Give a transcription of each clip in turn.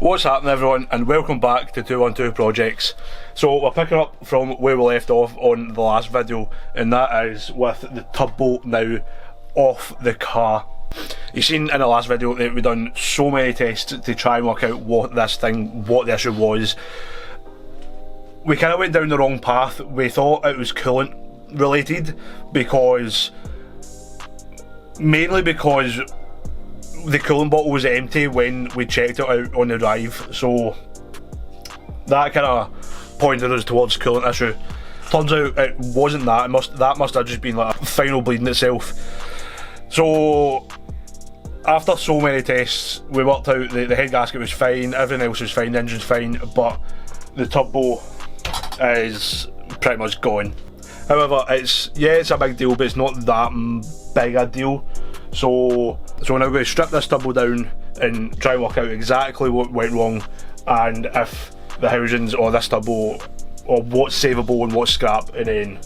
What's happening, everyone, and welcome back to 212 Projects. So we're picking up from where we left off on the last video, and that is with the turbo now off the car. You've seen in the last video that we've done so many tests to try and work out what the issue was. We kind of went down the wrong path. We thought it was coolant related mainly because the coolant bottle was empty when we checked it out on the drive, so that kind of pointed us towards coolant issue. Turns out it wasn't that. That must have just been like a final bleeding itself. So after so many tests, we worked out the head gasket was fine, everything else was fine, the engine's fine, but the turbo is pretty much gone. However, it's a big deal, but it's not that big a deal. So we're now going to strip this turbo down and try and work out exactly what went wrong, and if the housings or this turbo, or what's savable and what's scrap, and then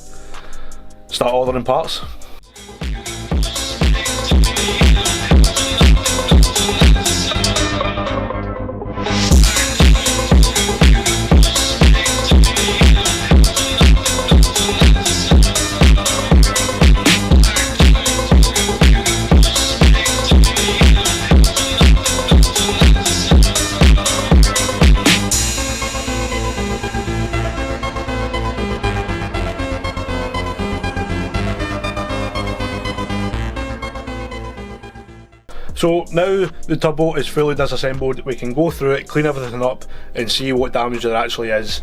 start ordering parts. So now the turbo is fully disassembled, we can go through it, clean everything up and see what damage there actually is.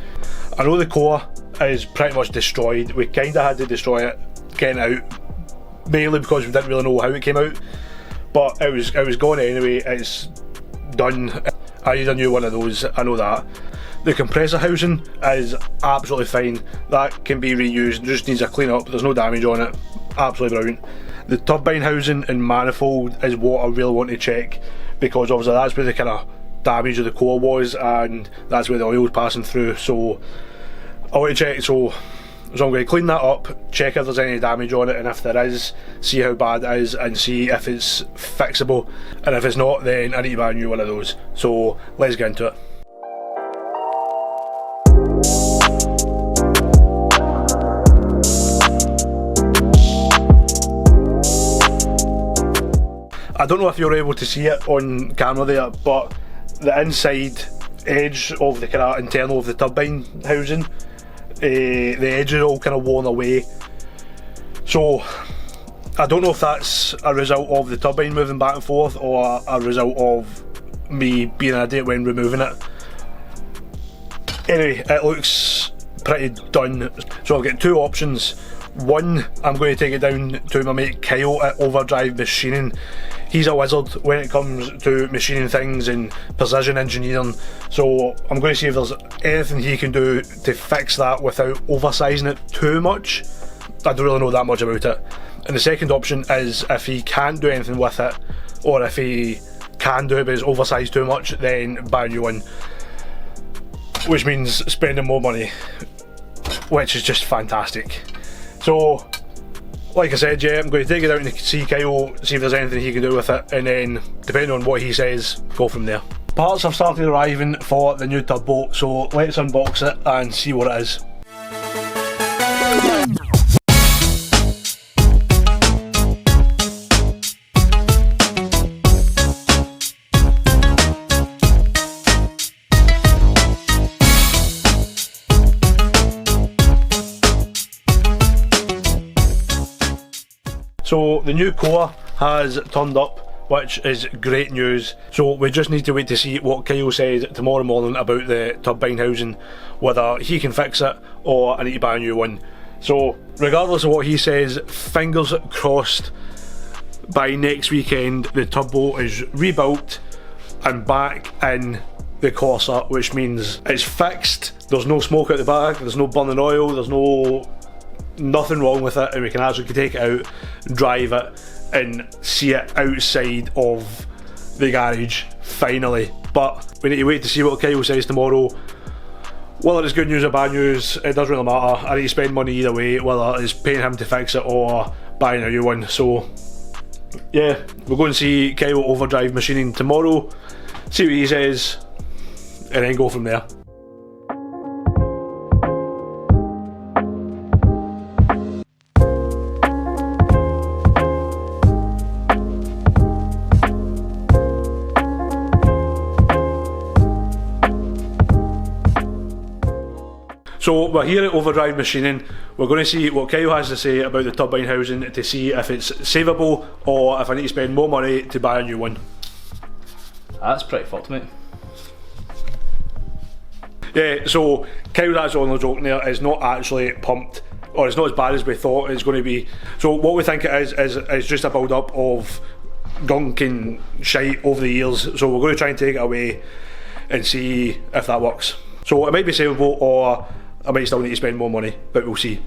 I know the core is pretty much destroyed. We kind of had to destroy it, getting it out, mainly because we didn't really know how it came out, but it was gone anyway. It's done. I need a new one of those, I know that. The compressor housing is absolutely fine, that can be reused, just needs a clean up, there's no damage on it, absolutely brilliant. The turbine housing and manifold is what I really want to check, because obviously that's where the kind of damage of the core was, and that's where the oil was passing through, so I want to check. So I'm going to clean that up, check if there's any damage on it, and if there is, see how bad it is and see if it's fixable, and if it's not, then I need to buy a new one of those. So let's get into it. I don't know if you're able to see it on camera there, but the inside edge of the kind of internal of the turbine housing, the edge is all kind of worn away. So I don't know if that's a result of the turbine moving back and forth, or a result of me being an idiot when removing it. Anyway, it looks pretty done. So I've got two options. One, I'm going to take it down to my mate Kyle at Overdrive Machining. He's a wizard when it comes to machining things and precision engineering, so I'm going to see if there's anything he can do to fix that without oversizing it too much. I don't really know that much about it. And the second option is if he can't do anything with it, or if he can do it but it's oversized too much, then buy a new one, which means spending more money, which is just fantastic. So like I said, yeah, I'm going to take it out and see Kyle, see if there's anything he can do with it, and then depending on what he says, go from there. Parts have started arriving for the new turbo, so let's unbox it and see what it is. So the new core has turned up, which is great news. So we just need to wait to see what Kyle says tomorrow morning about the turbine housing, whether he can fix it or I need to buy a new one. So regardless of what he says, fingers crossed, by next weekend the turbo is rebuilt and back in the corsa, which means it's fixed, there's no smoke out the back, there's no burning oil, there's nothing wrong with it, and we can actually take it out, drive it and see it outside of the garage finally. But we need to wait to see what Kyle says tomorrow. Whether it's good news or bad news, it doesn't really matter. I need to spend money either way, whether it's paying him to fix it or buying a new one. So yeah, we're going to see Kyle Overdrive Machining tomorrow, see what he says, and then go from there. So we're here at Overdrive Machining. We're going to see what Kyle has to say about the turbine housing to see if it's savable or if I need to spend more money to buy a new one. That's pretty fucked, mate. Yeah, so Kyle's actually on the joking there, it's not actually pumped, or it's not as bad as we thought it's going to be. So what we think it is just a build up of gunk and shite over the years, so we're going to try and take it away and see if that works. So it might be savable or I might still need to spend more money, but we'll see.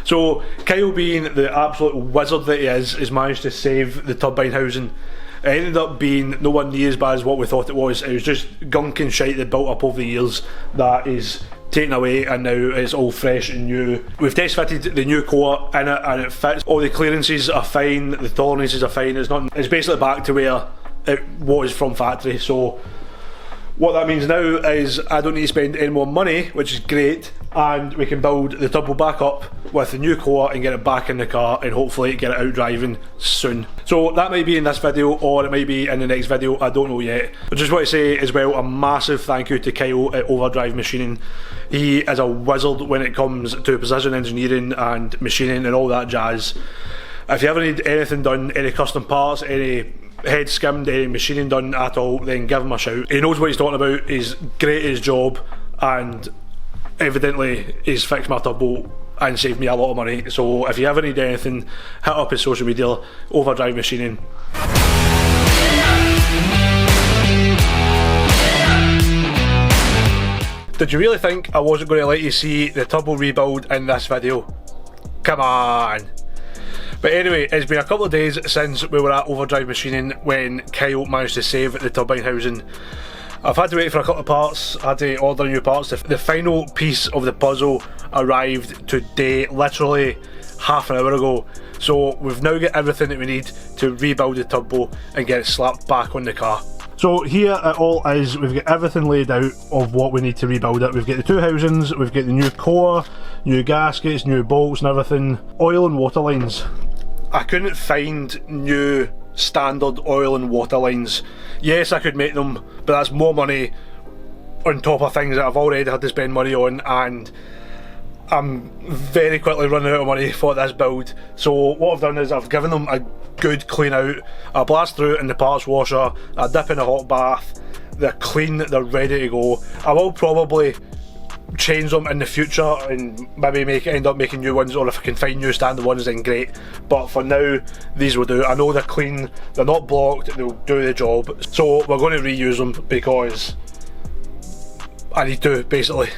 So Kyle, being the absolute wizard that he is, has managed to save the turbine housing. It ended up being no one near as bad as what we thought it was. It was just gunk and shite that built up over the years that is taken away, and now it's all fresh and new. We've test fitted the new core in it and it fits. All the clearances are fine, the tolerances are fine. It's basically back to where it was from factory. So what that means now is I don't need to spend any more money, which is great, and we can build the turbo back up with the new core and get it back in the car and hopefully get it out driving soon. So that might be in this video or it might be in the next video, I don't know yet. I just want to say as well a massive thank you to Kyle at Overdrive Machining. He is a wizard when it comes to precision engineering and machining and all that jazz. If you ever need anything done, any custom parts, any head skimmed, any machining done at all, then give him a shout. He knows what he's talking about, he's great at his job, and evidently he's fixed my turbo and saved me a lot of money. So if you ever need anything, hit up his social media, Overdrive Machining. Did you really think I wasn't going to let you see the turbo rebuild in this video? Come on! But anyway, it's been a couple of days since we were at Overdrive Machining when Kyle managed to save the turbine housing. I've had to wait for a couple of parts, I had to order new parts. The final piece of the puzzle arrived today, literally half an hour ago. So we've now got everything that we need to rebuild the turbo and get it slapped back on the car. So here it all is, we've got everything laid out of what we need to rebuild it. We've got the two housings, we've got the new core, new gaskets, new bolts and everything. Oil and water lines. I couldn't find new standard oil and water lines. Yes, I could make them, but that's more money on top of things that I've already had to spend money on, and I'm very quickly running out of money for this build. So what I've done is I've given them a good clean out. I blast through it in the parts washer, I dip in a hot bath, they're clean, they're ready to go. I will probably change them in the future and maybe end up making new ones, or if I can find new standard ones then great, but for now these will do. I know they're clean, they're not blocked, they'll do the job, so we're going to reuse them because I need to, basically.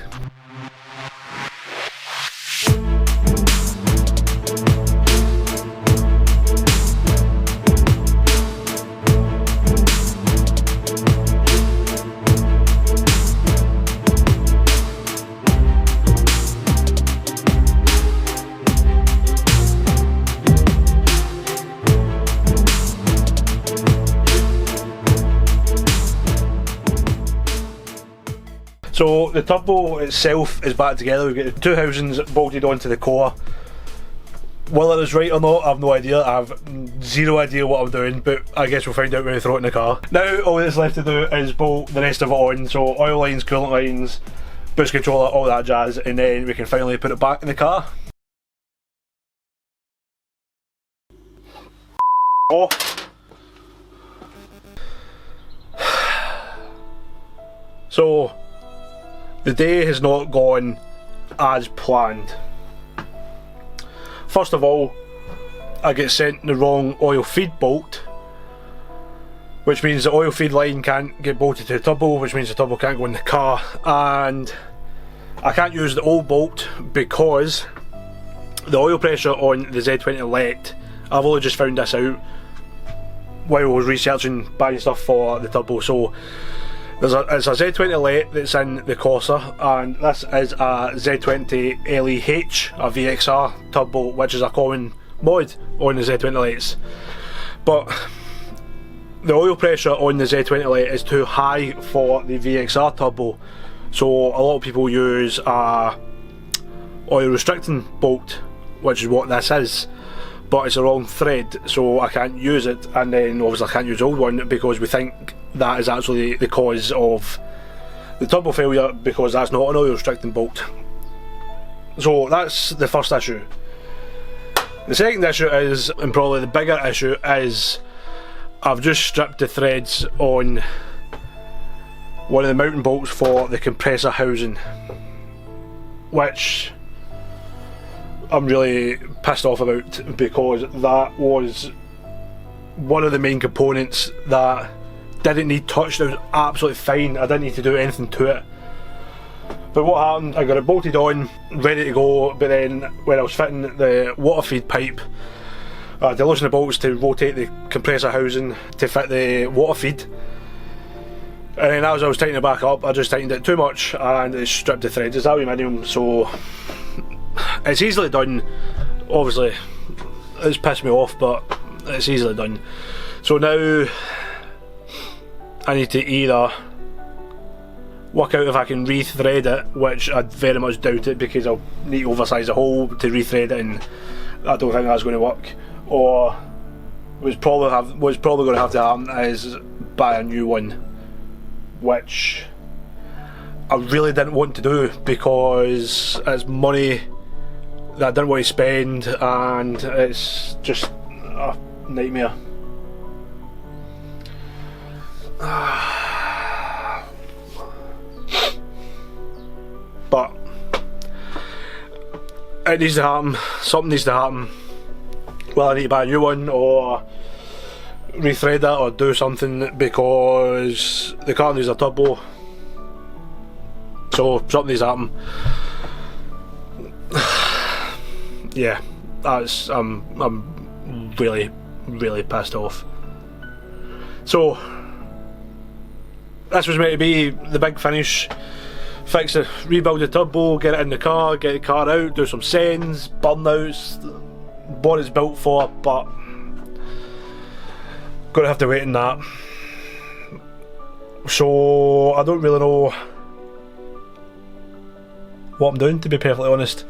So the turbo itself is back together. We've got the two housings bolted onto the core. Whether it's right or not, I have no idea. I have zero idea what I'm doing, but I guess we'll find out when we throw it in the car. Now all that's left to do is bolt the rest of it on. So oil lines, coolant lines, boost controller, all that jazz, and then we can finally put it back in the car. Oh. So the day has not gone as planned. First of all, I get sent the wrong oil feed bolt, which means the oil feed line can't get bolted to the turbo, which means the turbo can't go in the car, and I can't use the old bolt because the oil pressure on the Z20LET, I've only just found this out while I was researching buying stuff for the turbo. So it's a Z20LET that's in the Corsa, and this is a Z20LET, a VXR turbo, which is a common mod on the Z20LETs. But the oil pressure on the Z20LET is too high for the VXR turbo, so a lot of people use a oil restricting bolt, which is what this is, but it's the wrong thread, so I can't use it. And then obviously I can't use the old one because we think that is actually the cause of the turbo failure, because that's not an oil restricting bolt. So that's the first issue. The second issue is, and probably the bigger issue, is I've just stripped the threads on one of the mounting bolts for the compressor housing, which I'm really pissed off about, because that was one of the main components that didn't need touched. It was absolutely fine, I didn't need to do anything to it. But what happened, I got it bolted on, ready to go, but then when I was fitting the water feed pipe, I had to loosen the bolts to rotate the compressor housing to fit the water feed. And then as I was tightening it back up, I just tightened it too much and it stripped the threads. It's aluminium, so it's easily done. Obviously it's pissed me off, but it's easily done. So now I need to either work out if I can rethread it, which I very much doubt it, because I'll need to oversize the hole to rethread it, and I don't think that's going to work. Or what's probably going to have to happen is buy a new one, which I really didn't want to do because it's money that I didn't want to spend, and it's just a nightmare. But it needs to happen, something needs to happen. Well, I need to buy a new one or rethread it or do something, because the car needs a turbo, so something needs to happen. Yeah, that's I'm really pissed off. So this was meant to be the big finish. Fix it, rebuild the turbo, get it in the car, get the car out, do some sends, burnouts, what it's built for, but gonna have to wait on that. So I don't really know what I'm doing, to be perfectly honest.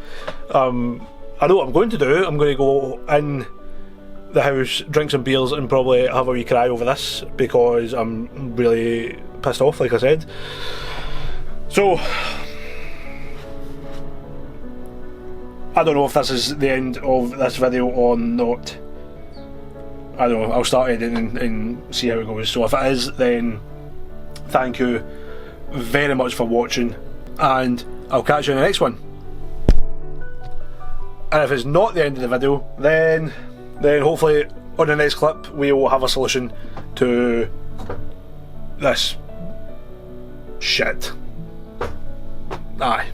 I know what I'm going to do. I'm going to go in the house, drink some beers, and probably have a wee cry over this, because I'm really pissed off, like I said. So I don't know if this is the end of this video or not. I don't know, I'll start editing and see how it goes. So if it is, then thank you very much for watching, and I'll catch you in the next one. And if it's not the end of the video, then hopefully on the next clip we will have a solution to this shit. Aye.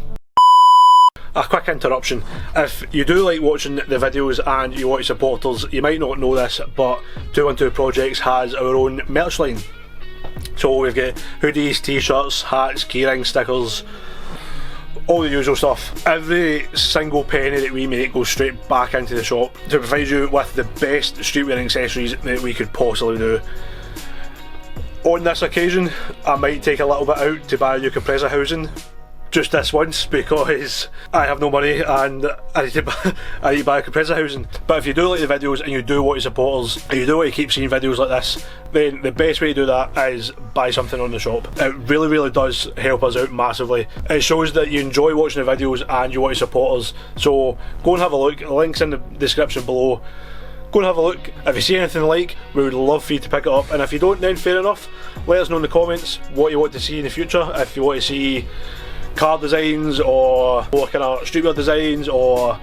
A quick interruption. If you do like watching the videos and you want to support us, you might not know this, but 212 Projects has our own merch line. So we've got hoodies, t-shirts, hats, keyrings, stickers, all the usual stuff. Every single penny that we make goes straight back into the shop to provide you with the best streetwear accessories that we could possibly do. On this occasion, I might take a little bit out to buy a new compressor housing, just this once, because I have no money and I need to buy a compressor housing. But if you do like the videos and you do want to support us and you do want to keep seeing videos like this, then the best way to do that is buy something on the shop. It really does help us out massively. It shows that you enjoy watching the videos and you want to support us. So go and have a look, the link's in the description below. Go and have a look. If you see anything you like, we would love for you to pick it up, and if you don't, then fair enough. Let us know in the comments what you want to see in the future. If you want to see car designs or kind of streetwear designs or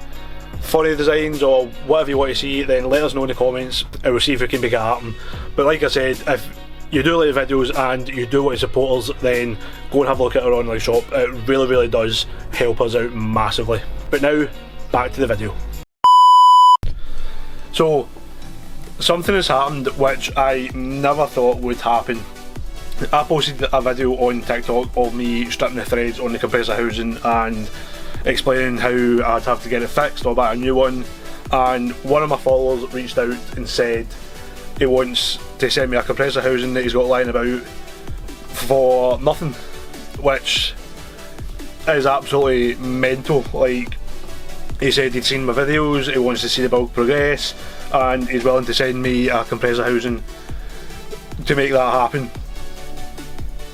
funny designs or whatever you want to see, then let us know in the comments and we'll see if we can make it happen. But like I said, if you do like the videos and you do want to support us, then go and have a look at our online shop. It really does help us out massively. But now, back to the video. So, something has happened which I never thought would happen. I posted a video on TikTok of me stripping the threads on the compressor housing and explaining how I'd have to get it fixed or buy a new one, and one of my followers reached out and said he wants to send me a compressor housing that he's got lying about for nothing, which is absolutely mental. Like, he said he'd seen my videos, he wants to see the build progress, and he's willing to send me a compressor housing to make that happen.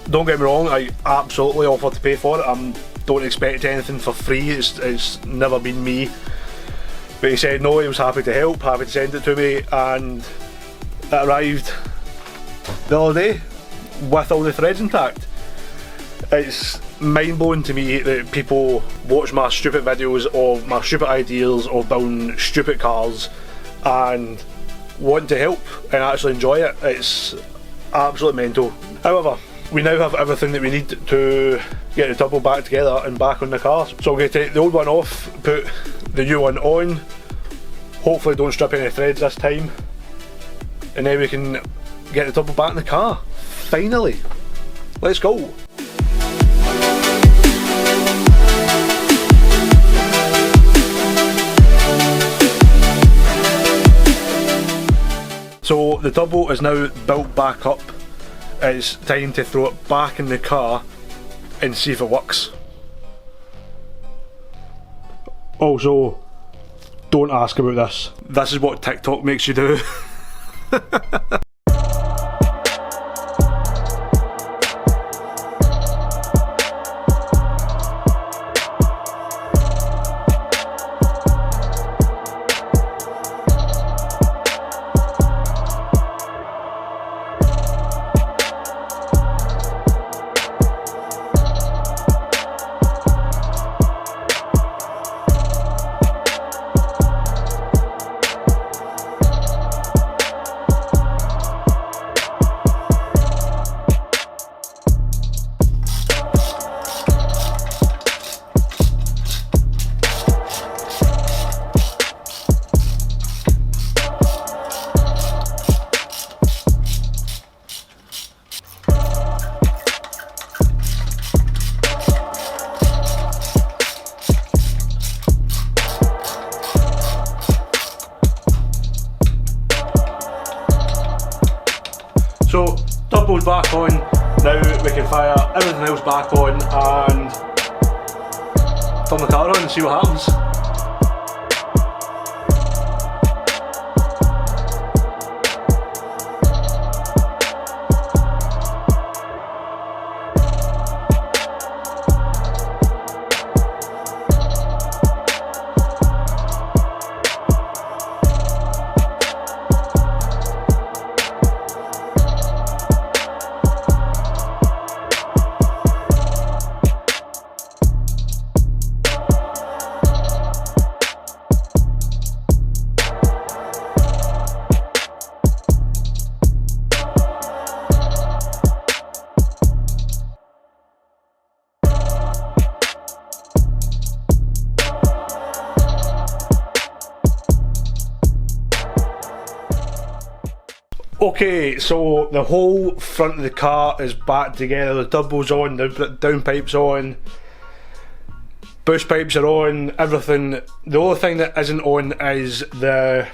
Don't get me wrong, I absolutely offered to pay for it. I don't expect anything for free, it's never been me. But he said no, he was happy to help, happy to send it to me, and it arrived the other day with all the threads intact. It's mind blowing to me that people watch my stupid videos of my stupid ideas of building stupid cars and want to help and actually enjoy it. It's absolutely mental. However, we now have everything that we need to get the turbo back together and back on the car. So I'm going to take the old one off, put the new one on, hopefully don't strip any threads this time, and then we can get the turbo back in the car. Finally! Let's go! So the turbo is now built back up. It's time to throw it back in the car and see if it works. Also, don't ask about this. This is what TikTok makes you do. So, turbo's back on, now we can fire everything else back on and turn the car on and see what happens. Okay, so the whole front of the car is back together, the turbo's on, the downpipe's on, boost pipes are on, everything. The only thing that isn't on is the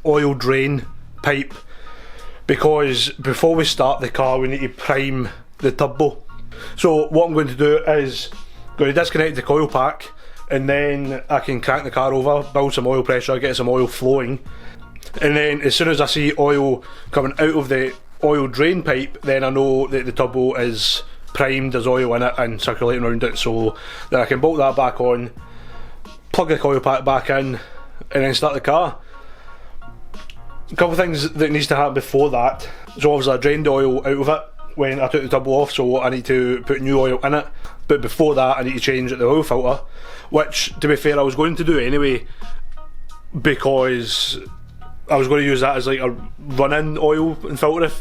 oil drain pipe, because before we start the car we need to prime the turbo. So what I'm going to do is going to disconnect the coil pack, and then I can crank the car over, build some oil pressure, get some oil flowing. And then as soon as I see oil coming out of the oil drain pipe, then I know that the turbo is primed, there's oil in it and circulating around it, so then I can bolt that back on, plug the coil pack back in, and then start the car. A couple of things that needs to happen before that. So obviously I drained the oil out of it when I took the turbo off, so I need to put new oil in it, but before that I need to change the oil filter, which to be fair I was going to do anyway, because I was going to use that as like a run-in oil and filter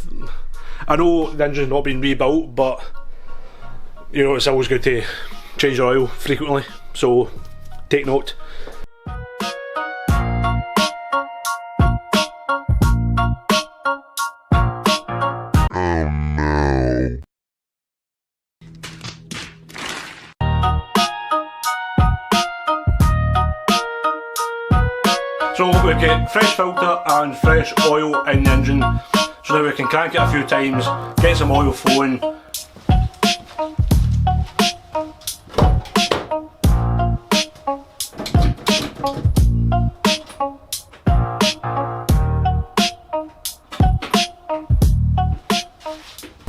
I know the engine's not been rebuilt, but you know, it's always good to change your oil frequently, so take note. So we get fresh filter and fresh oil in the engine, so now we can crank it a few times, get some oil flowing.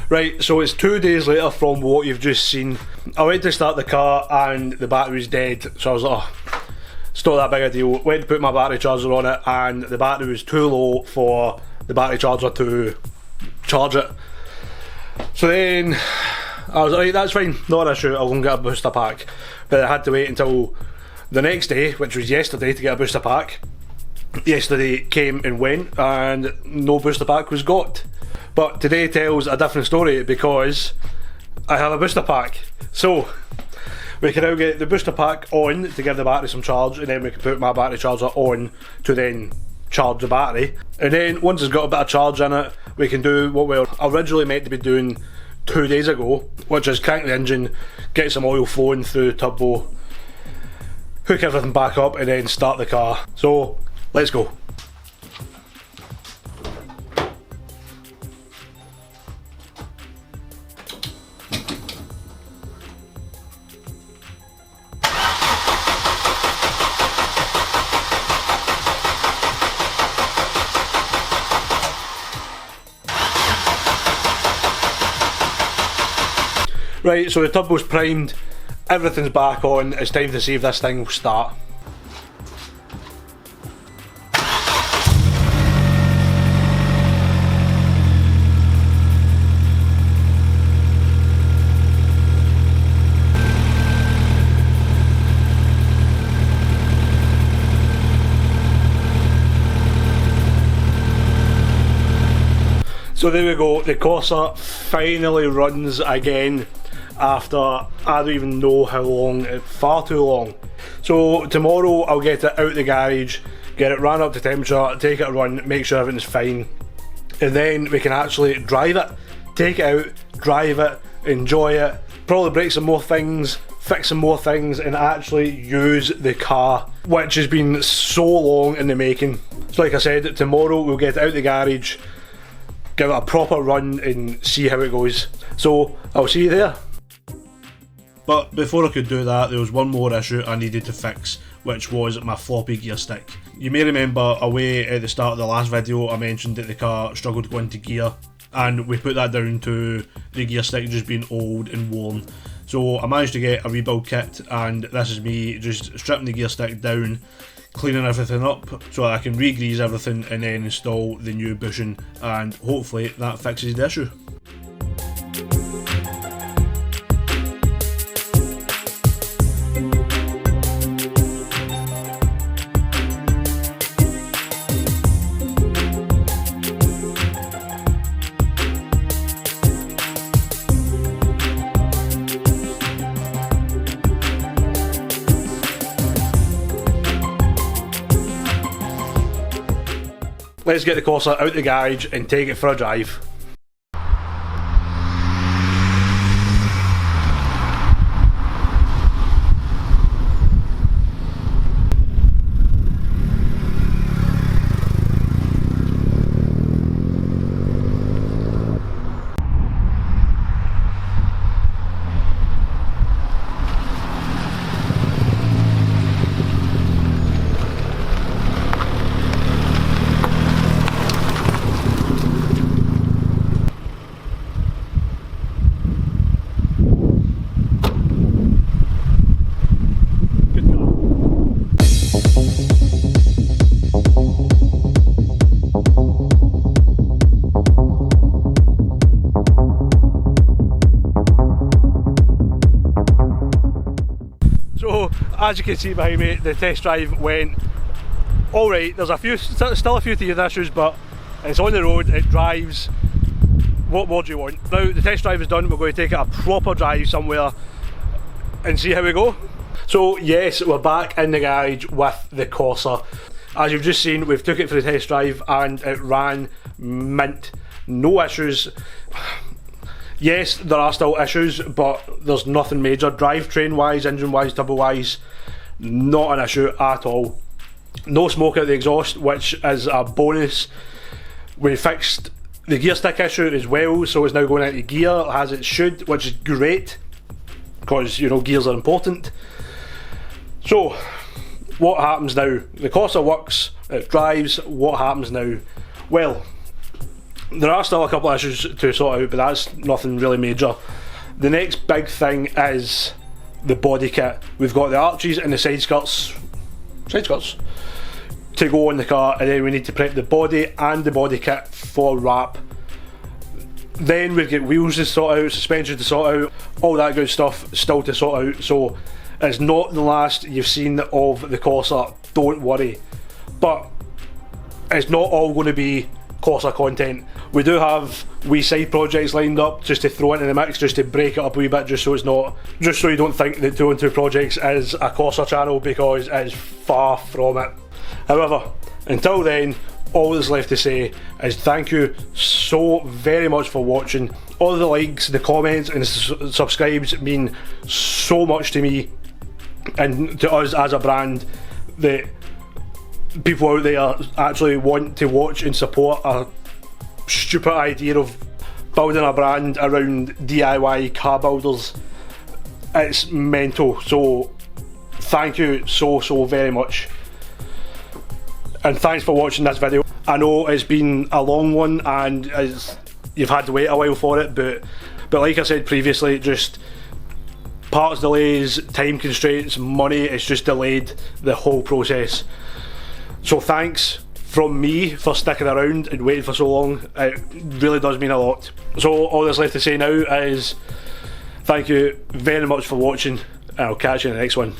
Right, so it's 2 days later from what you've just seen. I went to start the car and the battery was dead, so I was like, oh, it's not that big a deal. Went to put my battery charger on it and the battery was too low for the battery charger to charge it. So then I was like, right, that's fine, not an issue, I'll go and get a booster pack. But I had to wait until the next day, which was yesterday, to get a booster pack. Yesterday came and went and no booster pack was got. But today tells a different story because I have a booster pack. So we can now get the booster pack on to give the battery some charge, and then we can put my battery charger on to then charge the battery. And then once it's got a bit of charge in it, we can do what we were originally meant to be doing 2 days ago, which is crank the engine, get some oil flowing through the turbo, hook everything back up and then start the car. So let's go. Right, so the turbo's primed, everything's back on, it's time to see if this thing will start. So there we go, the Corsa finally runs again after I don't even know how long, far too long. So tomorrow I'll get it out the garage, get it ran up to temperature, take it a run, make sure everything's fine, and then we can actually drive it, take it out, drive it, enjoy it, probably break some more things, fix some more things, and actually use the car, which has been so long in the making. So like I said, tomorrow we'll get it out the garage, give it a proper run and see how it goes. So I'll see you there. But before I could do that, there was one more issue I needed to fix, which was my floppy gear stick. You may remember away at the start of the last video I mentioned that the car struggled to go into gear, and we put that down to the gear stick just being old and worn. So I managed to get a rebuild kit, and this is me just stripping the gear stick down, cleaning everything up so I can re-grease everything and then install the new bushing, and hopefully that fixes the issue. Let's get the Corsa out the garage and take it for a drive. So as you can see behind me, the test drive went alright. There's still a few teething issues, but it's on the road, it drives what more do you want? Now the test drive is done, we're going to take it a proper drive somewhere and see how we go. So yes, we're back in the garage with the Corsa. As you've just seen, we've took it for the test drive and it ran mint. No issues. Yes, there are still issues, but there's nothing major. Drivetrain wise, engine wise, turbo wise, not an issue at all. No smoke out the exhaust, which is a bonus. We fixed the gear stick issue as well, so it's now going into gear as it should, which is great, because you know gears are important. So what happens now? The Corsa works, it drives. What happens now? Well, there are still a couple of issues to sort out, but that's nothing really major. The next big thing is the body kit. We've got the arches and the side skirts to go on the car, and then we need to prep the body and the body kit for wrap. Then we get wheels to sort out, suspension to sort out, all that good stuff still to sort out. So it's not the last you've seen of the Corsa, don't worry. But it's not all going to be Corsa content. We do have wee side projects lined up just to throw into the mix, just to break it up a wee bit, just so it's not, just so you don't think that 2 and 2 Projects is a Corsa channel, because it is far from it. However, until then, all that's left to say is thank you so very much for watching. All the likes, the comments and the subscribes mean so much to me and to us as a brand, that people out there actually want to watch and support a stupid idea of building a brand around DIY car builders. It's mental, so thank you so very much, and thanks for watching this video. I know it's been a long one and you've had to wait a while for it, but like I said previously, just parts delays, time constraints, money, it's just delayed the whole process. So thanks from me for sticking around and waiting for so long. It really does mean a lot. So all that's left to say now is thank you very much for watching, and I'll catch you in the next one.